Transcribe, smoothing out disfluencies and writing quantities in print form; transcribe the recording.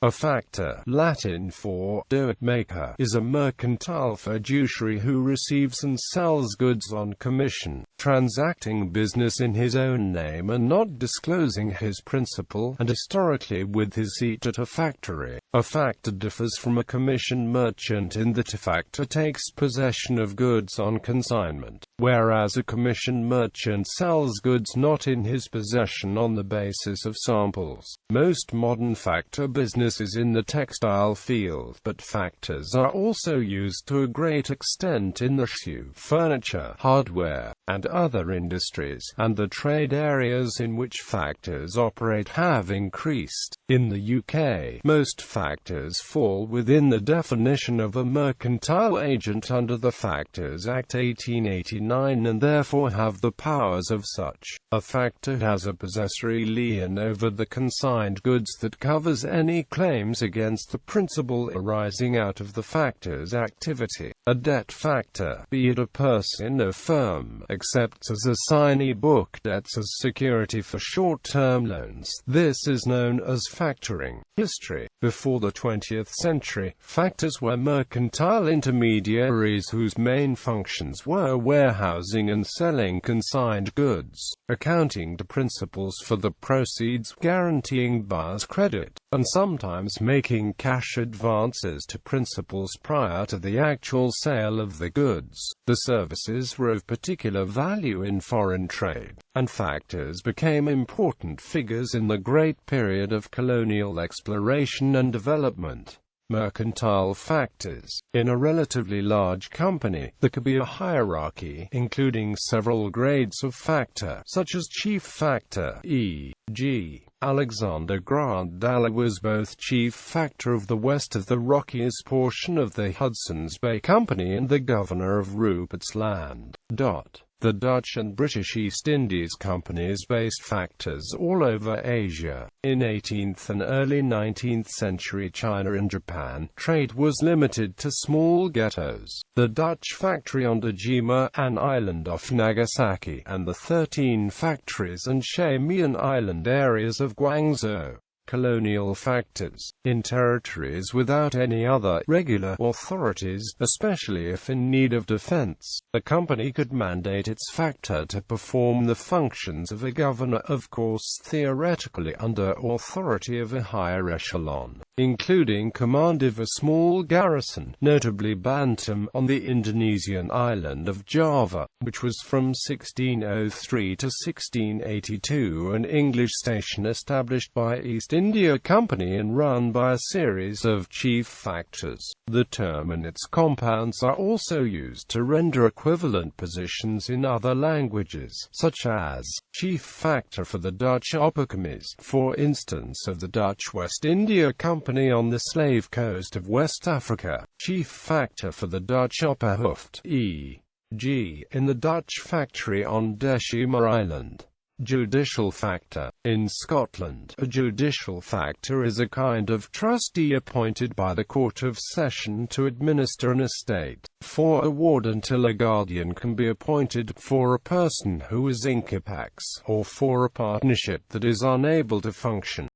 A factor, Latin for do-it-maker, is a mercantile fiduciary who receives and sells goods on commission, transacting business in his own name and not disclosing his principal, and historically with his seat at a factory. A factor differs from a commission merchant in that a factor takes possession of goods on consignment, whereas a commission merchant sells goods not in his possession on the basis of samples. Most modern factor business is in the textile field, but factors are also used to a great extent in the shoe, furniture, hardware, and other industries, and the trade areas in which factors operate have increased. In the UK, most factors fall within the definition of a mercantile agent under the Factors Act 1889 and therefore have the powers of such. A factor has a possessory lien over the consigned goods that covers any claims against the principal arising out of the factor's activity. A debt factor, be it a person or firm, accepts as assignee book debts as security for short-term loans. This is known as factoring. History. Before the 20th century, factors were mercantile intermediaries whose main functions were warehousing and selling consigned goods, accounting to principals for the proceeds, guaranteeing buyers' credit, and sometimes making cash advances to principals prior to the actual sale of the goods. The services were of particular value in foreign trade, and factors became important figures in the great period of colonial exploration and development. Mercantile factors. In a relatively large company, there could be a hierarchy, including several grades of factor, such as chief factor, e.g. Alexander Grant Daly was both chief factor of the west of the Rockies portion of the Hudson's Bay Company and the governor of Rupert's Land. The Dutch and British East Indies companies based factors all over Asia. In 18th and early 19th century China and Japan, trade was limited to small ghettos. The Dutch factory on Dejima, an island off Nagasaki, and the 13 factories and Shamian Island areas of Guangzhou. Colonial factors. In territories without any other regular authorities, especially if in need of defense, the company could mandate its factor to perform the functions of a governor, of course theoretically under authority of a higher echelon, including command of a small garrison, notably Bantam, on the Indonesian island of Java, which was from 1603 to 1682 an English station established by East India Company and run by a series of chief factors. The term and its compounds are also used to render equivalent positions in other languages, such as chief factor for the Dutch Opperkomst, for instance of the Dutch West India Company on the slave coast of West Africa, chief factor for the Dutch Opperhoofd, e.g. in the Dutch factory on Dejima Island. Judicial factor. In Scotland, a judicial factor is a kind of trustee appointed by the Court of Session to administer an estate, for a ward until a guardian can be appointed, for a person who is incapax, or for a partnership that is unable to function.